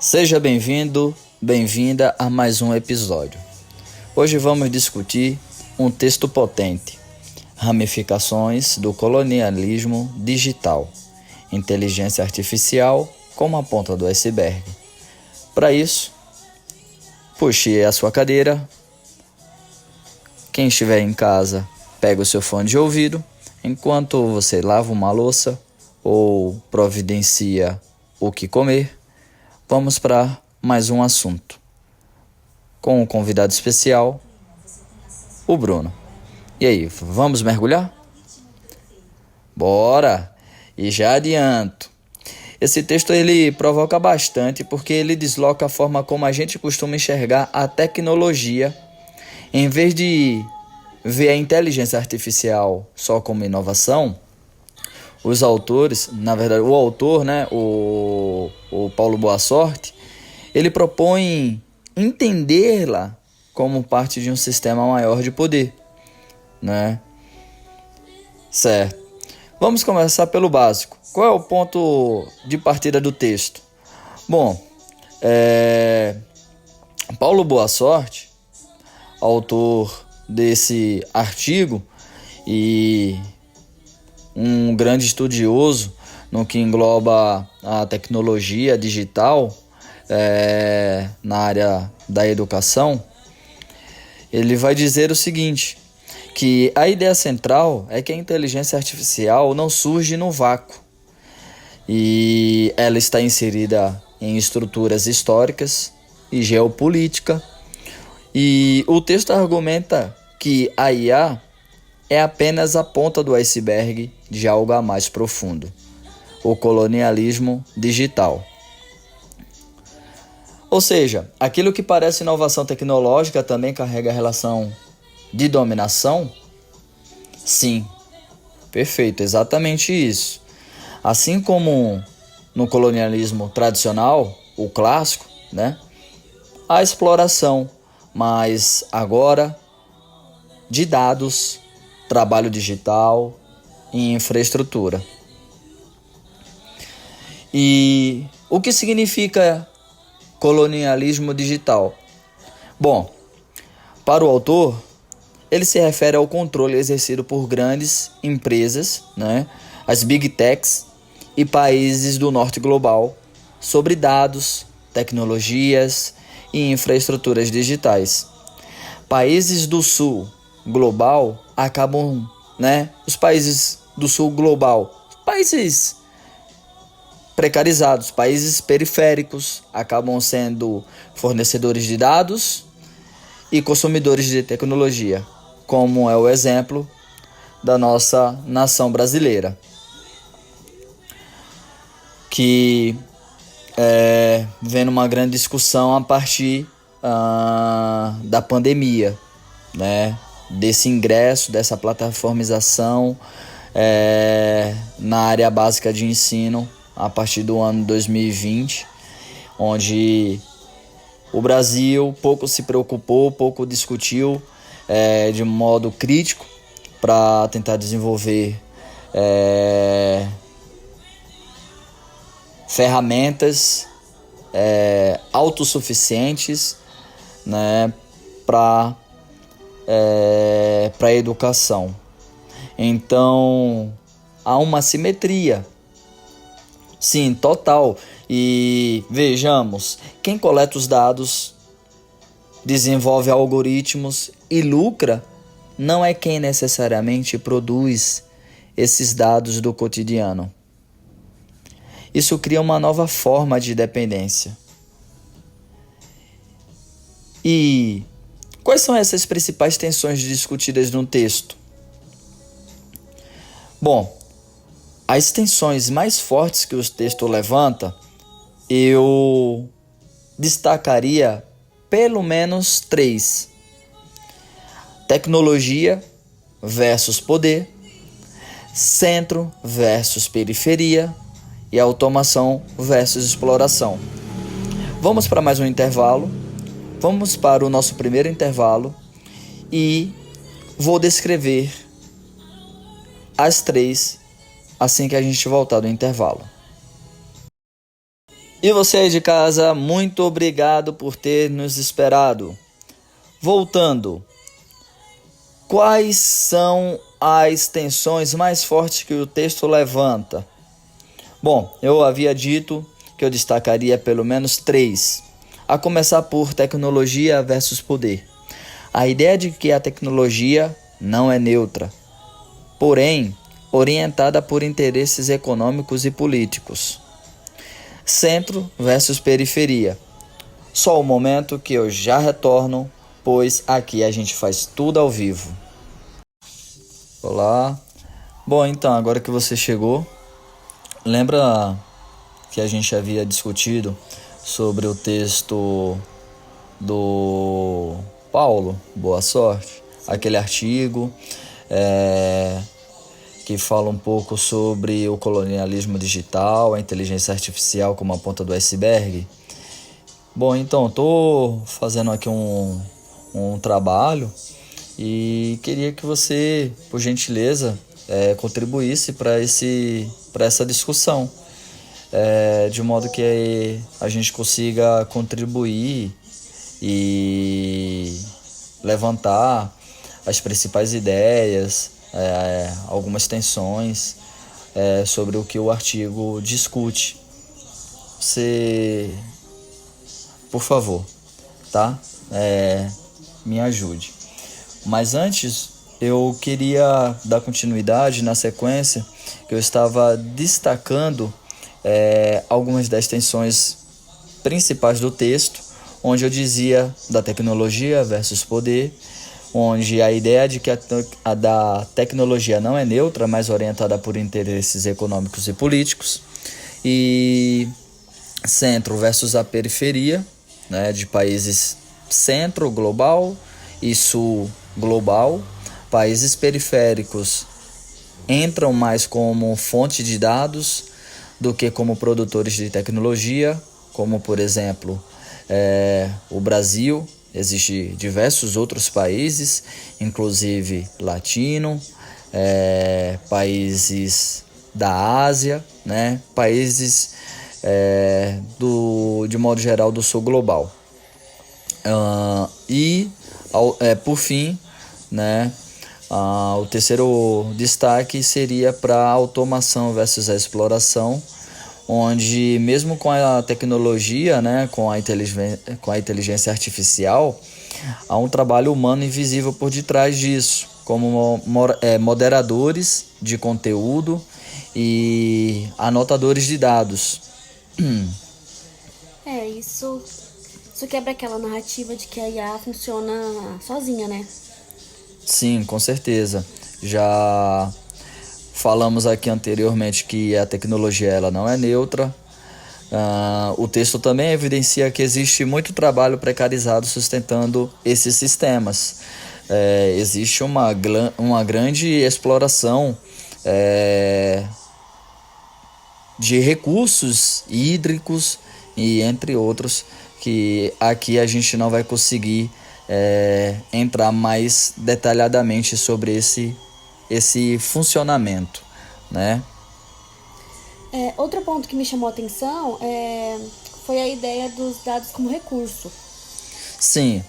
Seja bem-vindo, bem-vinda a mais um episódio. Hoje vamos discutir um texto potente: Ramificações do colonialismo digital, inteligência artificial como a ponta do iceberg. Para isso, puxe a sua cadeira. Quem estiver em casa, pega o seu fone de ouvido, enquanto você lava uma louça ou providencia o que comer. Vamos para mais um assunto, com um convidado especial, o Bruno. E aí, vamos mergulhar? Bora! E já adianto, esse texto ele provoca bastante porque ele desloca a forma como a gente costuma enxergar a tecnologia. Em vez de ver a inteligência artificial só como inovação, os autores, na verdade, o autor, o Paulo Boa Sorte, ele propõe entendê-la como parte de um sistema maior de poder, né? Certo. Vamos começar pelo básico. Qual é o ponto de partida do texto? Bom, Paulo Boa Sorte, autor desse artigo e um grande estudioso no que engloba a tecnologia digital na área da educação, ele vai dizer o seguinte, que a ideia central é que a inteligência artificial não surge no vácuo e ela está inserida em estruturas históricas e geopolítica, e o texto argumenta que a IA é apenas a ponta do iceberg de algo mais profundo, o colonialismo digital. Ou seja, aquilo que parece inovação tecnológica também carrega a relação de dominação? Sim, perfeito, exatamente isso. Assim como no colonialismo tradicional, o clássico, a exploração, mas agora de dados, trabalho digital e infraestrutura. E o que significa colonialismo digital? Bom, para o autor, ele se refere ao controle exercido por grandes empresas, as Big Techs e países do norte global sobre dados, tecnologias e infraestruturas digitais. Países do sul global acabam, os países do sul global, países precarizados, países periféricos, acabam sendo fornecedores de dados e consumidores de tecnologia, como é o exemplo da nossa nação brasileira, que vem numa grande discussão a partir da pandemia, desse ingresso, dessa plataformização na área básica de ensino a partir do ano 2020, onde o Brasil pouco se preocupou, pouco discutiu de modo crítico para tentar desenvolver ferramentas autossuficientes para a educação. Então, há uma simetria, sim, total. E vejamos, quem coleta os dados, desenvolve algoritmos e lucra, não é quem necessariamente produz esses dados do cotidiano. Isso cria uma nova forma de dependência. E quais são essas principais tensões discutidas no texto? Bom, as tensões mais fortes que o texto levanta, eu destacaria pelo menos 3. Tecnologia versus poder, centro versus periferia e automação versus exploração. Vamos para mais um intervalo. Vamos para o nosso primeiro intervalo e vou descrever as 3 assim que a gente voltar do intervalo. E você aí de casa, muito obrigado por ter nos esperado. Voltando, quais são as tensões mais fortes que o texto levanta? Bom, eu havia dito que eu destacaria pelo menos 3, a começar por tecnologia versus poder. A ideia de que a tecnologia não é neutra, porém orientada por interesses econômicos e políticos. Centro versus periferia. Só o momento que eu já retorno, pois aqui a gente faz tudo ao vivo. Olá. Bom, então, agora que você chegou, lembra que a gente havia discutido sobre o texto do Paulo Boa Sorte? Aquele artigo que fala um pouco sobre o colonialismo digital, a inteligência artificial como a ponta do iceberg. Bom, então, estou fazendo aqui um trabalho e queria que você, por gentileza, contribuísse para essa discussão, de modo que a gente consiga contribuir e levantar as principais ideias, algumas tensões sobre o que o artigo discute. Você, por favor, tá? Me ajude. Mas antes, eu queria dar continuidade na sequência que eu estava destacando algumas das tensões principais do texto, onde eu dizia da tecnologia versus poder, onde a ideia de que a da tecnologia não é neutra, mas orientada por interesses econômicos e políticos, e centro versus a periferia, né, de países centro global e sul global. Países periféricos entram mais como fonte de dados do que como produtores de tecnologia, como por exemplo o Brasil. Existem diversos outros países, inclusive latino, países da Ásia, né, países de modo geral do sul global. Por fim, né, o terceiro destaque seria para a automação versus a exploração, onde mesmo com a tecnologia, né, com a inteligência artificial, há um trabalho humano invisível por detrás disso, como moderadores de conteúdo e anotadores de dados. Isso quebra aquela narrativa de que a IA funciona sozinha, né? Sim, com certeza. Já falamos aqui anteriormente que a tecnologia ela não é neutra. O texto também evidencia que existe muito trabalho precarizado sustentando esses sistemas. Existe uma grande exploração de recursos hídricos e entre outros, que aqui a gente não vai conseguir entrar mais detalhadamente sobre esse funcionamento, né? Outro ponto que me chamou a atenção foi a ideia dos dados como recurso. Sim,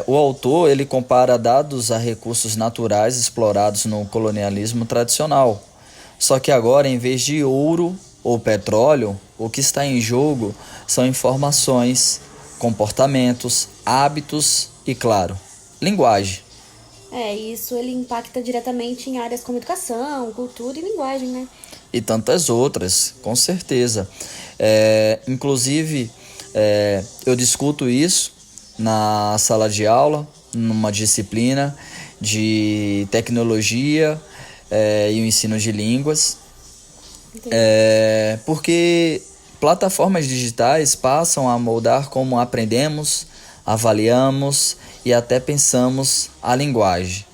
o autor ele compara dados a recursos naturais explorados no colonialismo tradicional. Só que agora, em vez de ouro ou petróleo, o que está em jogo são informações, comportamentos, hábitos e, claro, linguagem. Isso ele impacta diretamente em áreas como educação, cultura e linguagem, né? E tantas outras, com certeza. Inclusive, eu discuto isso na sala de aula, numa disciplina de tecnologia e o ensino de línguas, porque plataformas digitais passam a moldar como aprendemos, avaliamos e até pensamos a linguagem.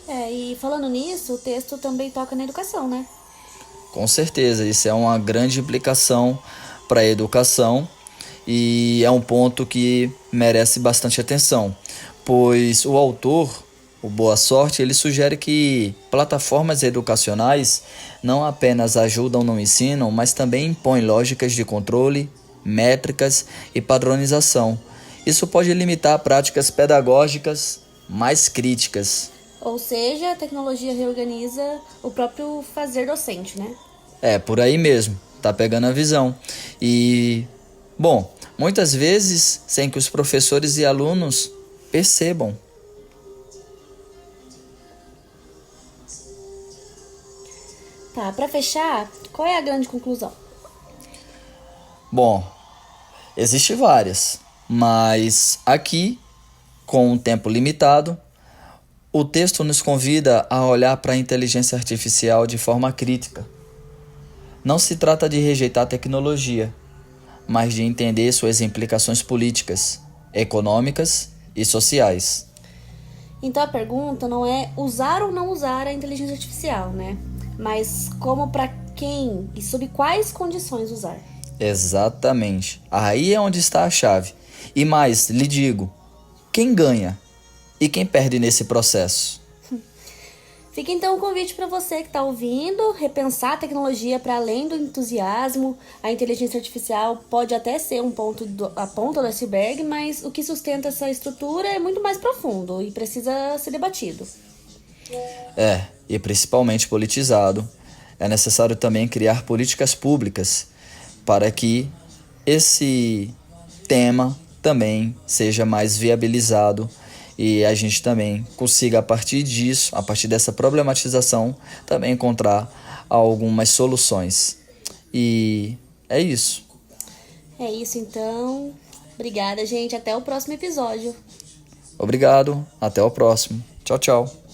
E falando nisso, o texto também toca na educação, né? Com certeza, isso é uma grande implicação para a educação e é um ponto que merece bastante atenção, pois o autor O Boa Sorte, ele sugere que plataformas educacionais não apenas ajudam no ensino, mas também impõem lógicas de controle, métricas e padronização. Isso pode limitar práticas pedagógicas mais críticas. Ou seja, a tecnologia reorganiza o próprio fazer docente, né? É, por aí mesmo, tá pegando a visão. E, bom, muitas vezes sem que os professores e alunos percebam. Tá, pra fechar, qual é a grande conclusão? Bom, existem várias, mas aqui, com um tempo limitado, o texto nos convida a olhar para a inteligência artificial de forma crítica. Não se trata de rejeitar a tecnologia, mas de entender suas implicações políticas, econômicas e sociais. Então a pergunta não é usar ou não usar a inteligência artificial, né? Mas como, para quem e sob quais condições usar. Exatamente. Aí é onde está a chave. E mais, lhe digo, quem ganha e quem perde nesse processo? Fica então o convite para você que está ouvindo, repensar a tecnologia para além do entusiasmo. A inteligência artificial pode até ser a ponta do iceberg, mas o que sustenta essa estrutura é muito mais profundo e precisa ser debatido. E principalmente politizado. É necessário também criar políticas públicas para que esse tema também seja mais viabilizado e a gente também consiga, a partir disso, a partir dessa problematização, também encontrar algumas soluções. E é isso. É isso então. Obrigada, gente. Até o próximo episódio. Obrigado. Até o próximo. Tchau, tchau.